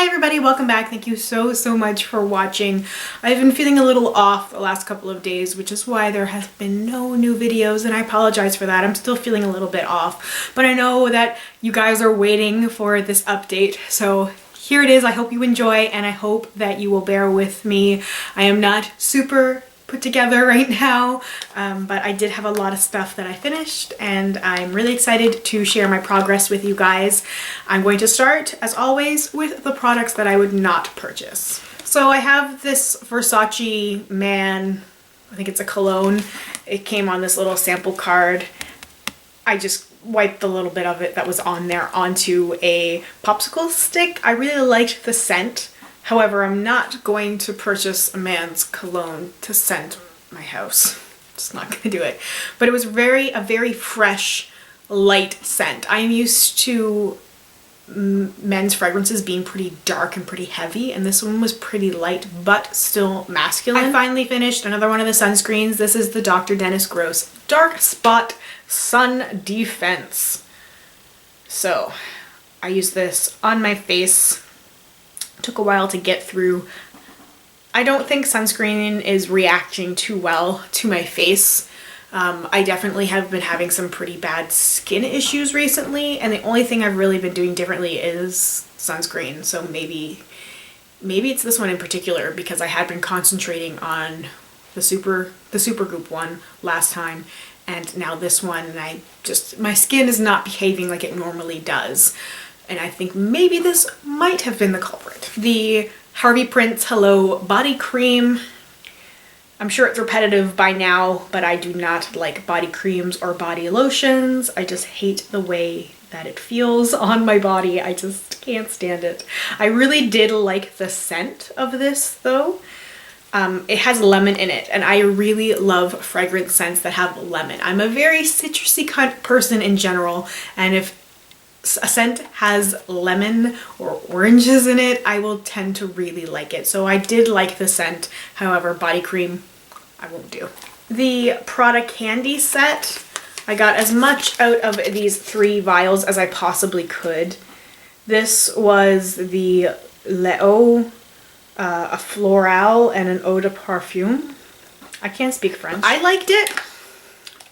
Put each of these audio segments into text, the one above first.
Hi everybody, welcome back. Thank you so much for watching. I've been feeling a little off the last couple of days, which is why there has been no new videos, and I apologize for that. I'm still feeling a little bit off, but I know that you guys are waiting for this update, so here it is. I hope you enjoy, and I hope that you will bear with me. I am not super put together right now, but I did have a lot of stuff that I finished, and I'm really excited to share my progress with you guys. I'm going to start, as always, with the products that I would not purchase. So I have this Versace Man, I think it's a cologne. It came on this little sample card. I just wiped a little bit of it that was on there onto a popsicle stick. I really liked the scent. However, I'm not going to purchase a man's cologne to scent my house. Just not gonna do it. But it was a very fresh, light scent. I'm used to men's fragrances being pretty dark and pretty heavy, and this one was pretty light but still masculine. I finally finished another one of the sunscreens. This is the Dr. Dennis Gross Dark Spot Sun Defense. So I used this on my face. Took a while to get through. I don't think sunscreen is reacting too well to my face. I definitely have been having some pretty bad skin issues recently, and the only thing I've really been doing differently is sunscreen. So maybe it's this one in particular, because I had been concentrating on the Supergoop one last time, and now this one, and my skin is not behaving like it normally does. And I think maybe this might have been the culprit. The Harvey Prince Hello Body Cream. I'm sure it's repetitive by now, but I do not like body creams or body lotions. I just hate the way that it feels on my body. I just can't stand it. I really did like the scent of this though. It has lemon in it, and I really love fragrance scents that have lemon. I'm a very citrusy kind of person in general, and if a scent has lemon or oranges in it, I will tend to really like it. So I did like the scent. However, body cream, I won't do. The Prada Candy set, I got as much out of these 3 vials as I possibly could. This was the L'Eau, a Floral, and an Eau de Parfum. I can't speak French. I liked it,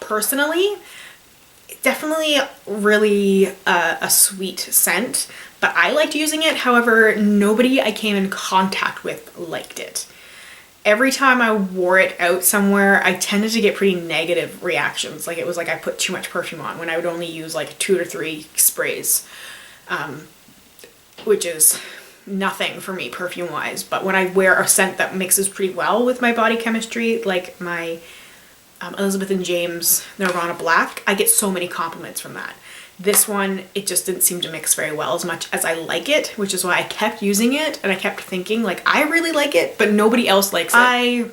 personally. Definitely really a sweet scent, but I liked using it. However, nobody I came in contact with liked it. Every time I wore it out somewhere, I tended to get pretty negative reactions. Like it was like I put too much perfume on when I would only use like 2 or 3 sprays, which is nothing for me perfume wise. But when I wear a scent that mixes pretty well with my body chemistry, like my Elizabeth and James Nirvana Black, I get so many compliments from that. This one, it just didn't seem to mix very well as much as I like it, which is why I kept using it, and I kept thinking like, I really like it, but nobody else likes it. I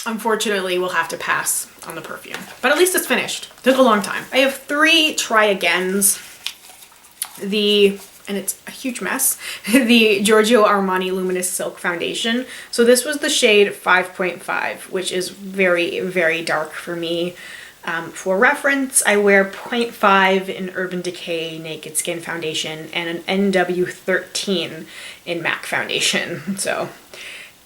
unfortunately will have to pass on the perfume, but at least it's finished. Took a long time. I have 3 try agains. And it's a huge mess, the Giorgio Armani Luminous Silk Foundation. So this was the shade 5.5, which is very dark for me. For reference, I wear 0.5 in Urban Decay Naked Skin Foundation and an NW13 in MAC Foundation. So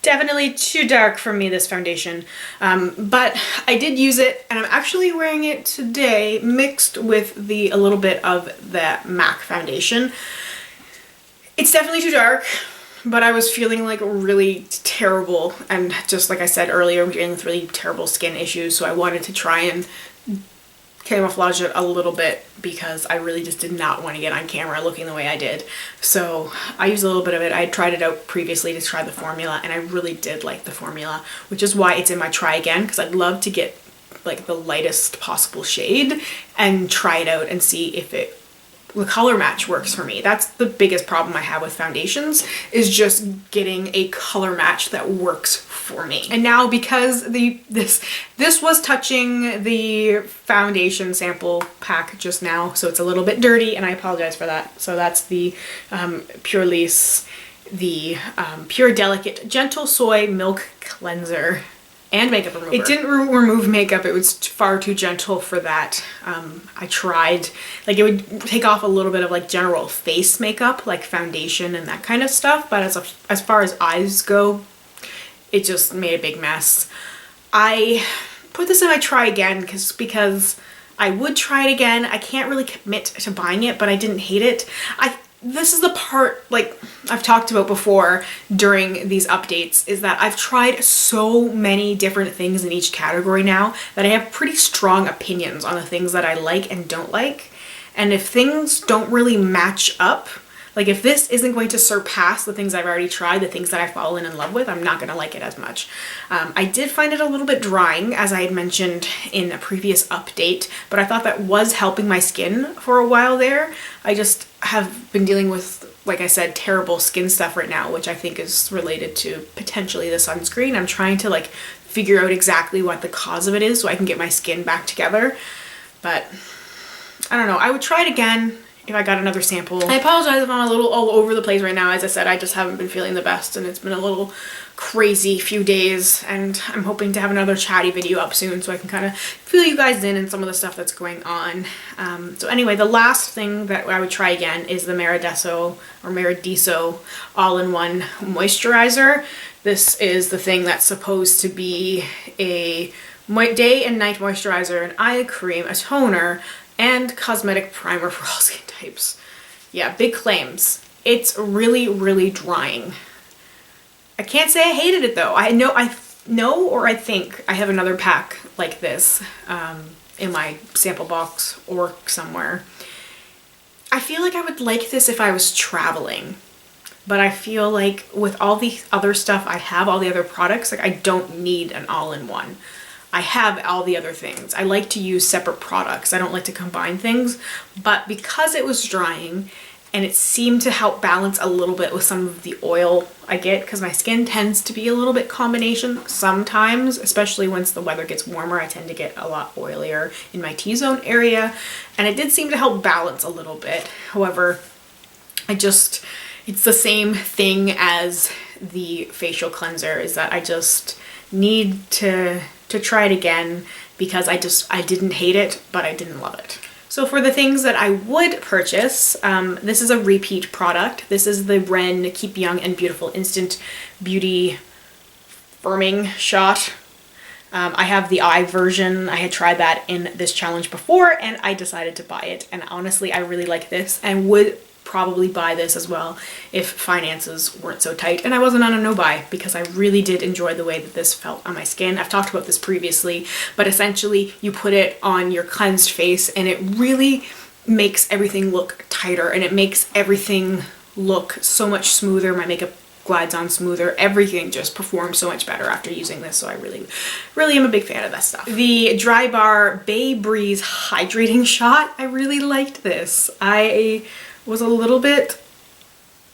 definitely too dark for me, this foundation. But I did use it, and I'm actually wearing it today mixed with a little bit of the MAC foundation. It's definitely too dark, but I was feeling like really terrible, and just like I said earlier, I'm dealing with really terrible skin issues, so I wanted to try and camouflage it a little bit because I really just did not want to get on camera looking the way I did. So I used a little bit of it. I had tried it out previously to try the formula, and I really did like the formula, which is why it's in my try again, because I'd love to get like the lightest possible shade and try it out and see if the color match works for me. That's the biggest problem I have with foundations, is just getting a color match that works for me. And now, because this was touching the foundation sample pack just now, so it's a little bit dirty, and I apologize for that. So that's the Pure Lisse, the Pure Delicate Gentle Soy Milk Cleanser, and makeup remover. It didn't remove makeup. It was far too gentle for that. I tried, like it would take off a little bit of like general face makeup, like foundation and that kind of stuff. But as far as eyes go, it just made a big mess. I put this in my try again because I would try it again. I can't really commit to buying it, but I didn't hate it. This is the part, like I've talked about before during these updates, is that I've tried so many different things in each category now that I have pretty strong opinions on the things that I like and don't like. And if things don't really match up, like if this isn't going to surpass the things I've already tried, the things that I've fallen in love with, I'm not going to like it as much. I did find it a little bit drying, as I had mentioned in a previous update, but I thought that was helping my skin for a while there. I just have been dealing with, like I said, terrible skin stuff right now, which I think is related to potentially the sunscreen. I'm trying to like figure out exactly what the cause of it is so I can get my skin back together. But I don't know. I would try it again if I got another sample. I apologize if I'm a little all over the place right now. As I said, I just haven't been feeling the best and it's been a little crazy few days, and I'm hoping to have another chatty video up soon so I can kind of fill you guys in and some of the stuff that's going on. So anyway, the last thing that I would try again is the Maradiso all-in-one moisturizer. This is the thing that's supposed to be a day and night moisturizer, an eye cream, a toner, and cosmetic primer for all skin types. Yeah, big claims. It's really, really drying. I can't say I hated it though. I think I have another pack like this in my sample box or somewhere. I feel like I would like this if I was traveling, but I feel like with all the other stuff I have, all the other products, like I don't need an all-in-one. I have all the other things. I like to use separate products. I don't like to combine things, but because it was drying and it seemed to help balance a little bit with some of the oil I get, because my skin tends to be a little bit combination sometimes, especially once the weather gets warmer. I tend to get a lot oilier in my T-zone area, and it did seem to help balance a little bit. However, it's the same thing as the facial cleanser, is that I just need to try it again because I didn't hate it, but I didn't love it. So for the things that I would purchase, this is a repeat product. This is the Ren Keep Young and Beautiful Instant Beauty Firming Shot. I have the eye version. I had tried that in this challenge before and I decided to buy it. And honestly, I really like this and would probably buy this as well if finances weren't so tight and I wasn't on a no-buy, because I really did enjoy the way that this felt on my skin. I've talked about this previously, but essentially you put it on your cleansed face and it really makes everything look tighter and it makes everything look so much smoother. My makeup glides on smoother. Everything just performs so much better after using this, so I really am a big fan of that stuff. The Dry Bar Bay Breeze Hydrating Shot, I really liked this. I was a little bit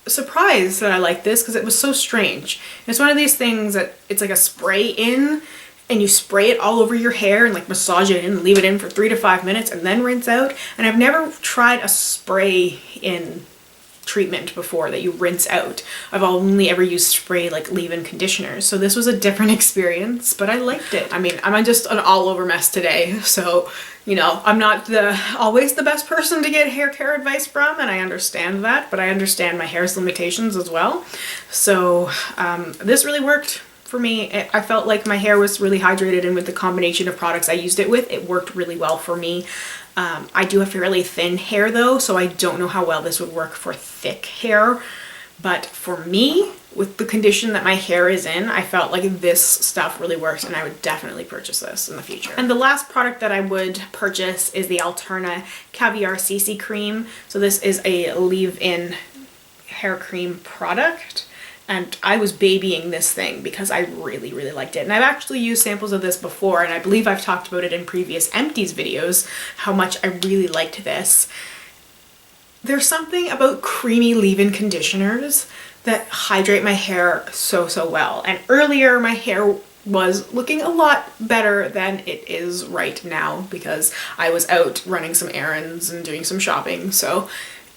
surprised that I liked this because it was so strange. It's one of these things that it's like a spray in and you spray it all over your hair and like massage it in and leave it in for 3 to 5 minutes and then rinse out. And I've never tried a spray in treatment before that you rinse out. I've only ever used spray like leave-in conditioners, so this was a different experience, but I liked it. I mean, I'm just an all-over mess today, so you know, I'm not always the best person to get hair care advice from, and I understand that, but I understand my hair's limitations as well. So this really worked for me. I felt like my hair was really hydrated, and with the combination of products I used it with, it worked really well for me. I do have fairly thin hair though, so I don't know how well this would work for thick hair. But for me, with the condition that my hair is in, I felt like this stuff really worked and I would definitely purchase this in the future. And the last product that I would purchase is the Alterna Caviar CC Cream. So this is a leave-in hair cream product. And I was babying this thing because I really, really liked it. And I've actually used samples of this before, and I believe I've talked about it in previous empties videos, how much I really liked this. There's something about creamy leave-in conditioners that hydrate my hair so, so well. And earlier my hair was looking a lot better than it is right now because I was out running some errands and doing some shopping. So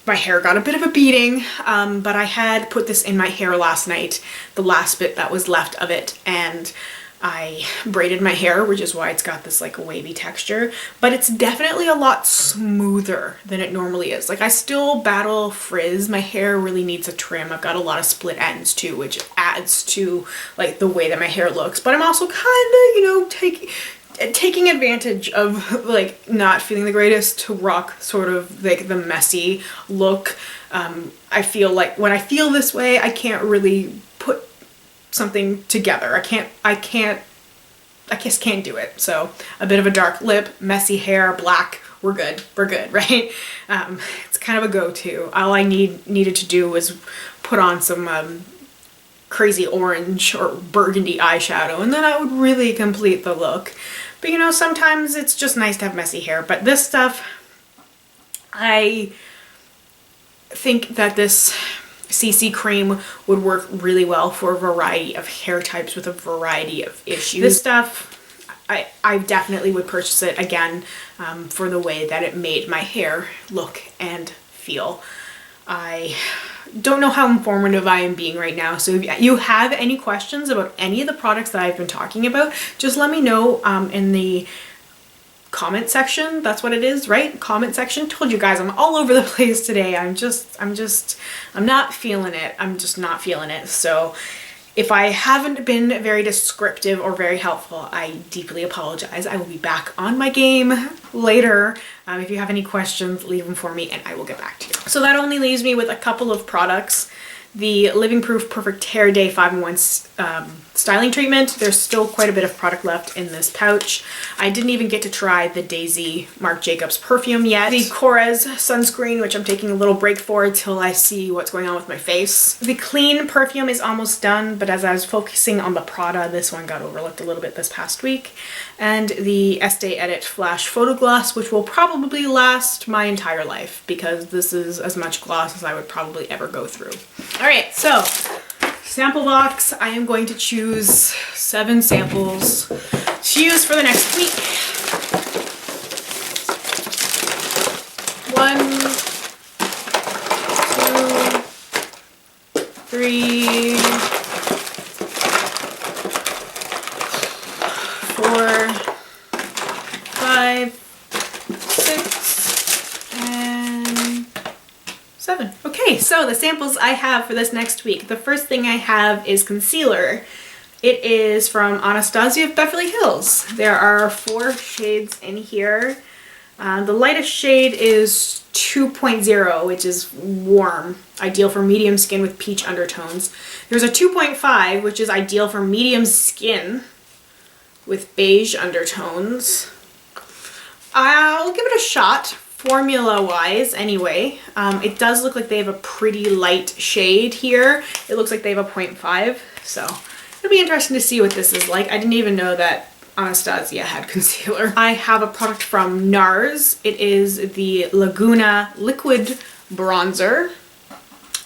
my hair got a bit of a beating, but I had put this in my hair last night, the last bit that was left of it, and I braided my hair, which is why it's got this like wavy texture, but it's definitely a lot smoother than it normally is. Like I still battle frizz. My hair really needs a trim. I've got a lot of split ends too, which adds to like the way that my hair looks, but I'm also kind of, you know, taking advantage of like not feeling the greatest to rock sort of like the messy look. I feel like when I feel this way, I can't really put something together. I just can't do it. So a bit of a dark lip, messy hair, black, we're good, right? It's kind of a go-to. All I needed to do was put on some crazy orange or burgundy eyeshadow, and then I would really complete the look. But you know, sometimes it's just nice to have messy hair. But this stuff, I think that this CC cream would work really well for a variety of hair types with a variety of issues. This stuff, I definitely would purchase it again for the way that it made my hair look and feel. I don't know how informative I am being right now, so if you have any questions about any of the products that I've been talking about, just let me know in the comment section. That's what it is, right? Comment section. Told you guys I'm all over the place today. I'm not feeling it. I'm just not feeling it. So if I haven't been very descriptive or very helpful, I deeply apologize. I will be back on my game later. If you have any questions, leave them for me and I will get back to you. So that only leaves me with a couple of products. The Living Proof Perfect Hair Day 5-in-1 styling treatment. There's still quite a bit of product left in this pouch. I didn't even get to try the Daisy Marc Jacobs perfume yet. The Korres sunscreen, which I'm taking a little break for until I see what's going on with my face. The Clean perfume is almost done, but as I was focusing on the Prada, this one got overlooked a little bit this past week. And the Estee Edit Flash Photo Gloss, which will probably last my entire life because this is as much gloss as I would probably ever go through. All right, so sample box. I am going to choose 7 samples to use for the next week. 1, 2, 3, 4, 5, 6, and 7. Okay, so the samples I have for this next week. The first thing I have is concealer. It is from Anastasia of Beverly Hills. There are 4 shades in here. The lightest shade is 2.0, which is warm, ideal for medium skin with peach undertones. There's a 2.5, which is ideal for medium skin with beige undertones. I'll give it a shot. Formula-wise, anyway, it does look like they have a pretty light shade here. It looks like they have a 0.5, so it'll be interesting to see what this is like. I didn't even know that Anastasia had concealer. I have a product from NARS. It is the Laguna Liquid Bronzer.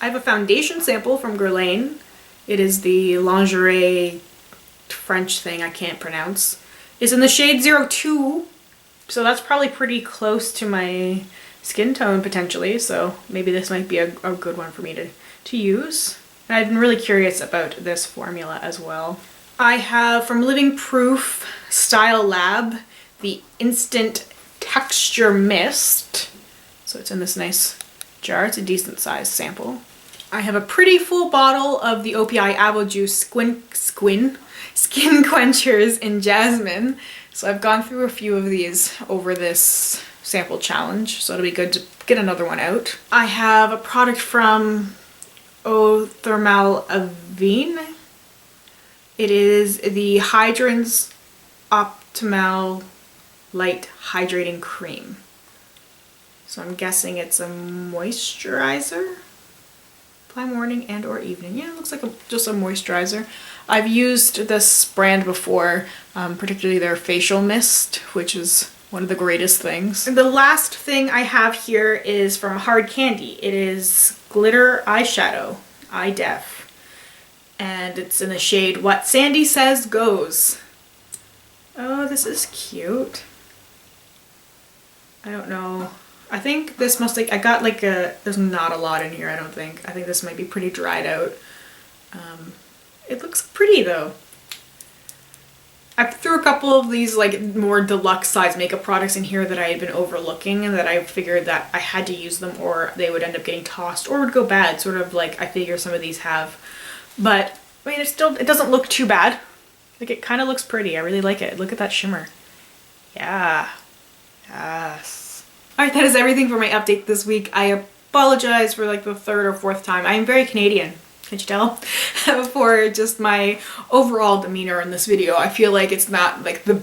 I have a foundation sample from Guerlain. It is the lingerie French thing I can't pronounce. It's in the shade 02. So that's probably pretty close to my skin tone potentially, so maybe this might be a good one for me to use. And I've been really curious about this formula as well. I have from Living Proof Style Lab the Instant Texture Mist. So it's in this nice jar. It's a decent sized sample. I have a pretty full bottle of the OPI AvoJuice Skin Quenchers in Jasmine. So I've gone through a few of these over this sample challenge, so it'll be good to get another one out. I have a product from Thermale Avene. It is the Hydrance Optimale Light Hydrating Cream. So I'm guessing it's a moisturizer. Apply morning and or evening. Yeah, it looks like just a moisturizer. I've used this brand before, particularly their facial mist, which is one of the greatest things. And the last thing I have here is from Hard Candy. It is glitter eyeshadow, eye def, and it's in the shade What Sandy Says Goes. Oh, this is cute. I don't know. I think this must I got like there's not a lot in here, I don't think. I think this might be pretty dried out. It looks pretty though. I threw a couple of these like more deluxe size makeup products in here that I had been overlooking and that I figured that I had to use them or they would end up getting tossed or would go bad, sort of like I figure some of these have. But I mean, it doesn't look too bad. Like it kind of looks pretty. I really like it. Look at that shimmer. Yeah. Yes. Alright, that is everything for my update this week. I apologize for like the third or fourth time. I am very Canadian. Can't you tell? For just my overall demeanor in this video. I feel like it's not like the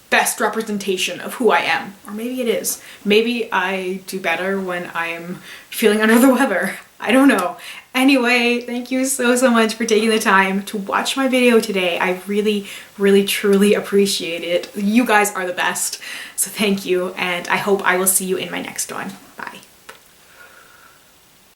best representation of who I am. Or maybe it is. Maybe I do better when I'm feeling under the weather. I don't know. Anyway, thank you so much for taking the time to watch my video today. I really, really, truly appreciate it. You guys are the best. So thank you, and I hope I will see you in my next one. Bye.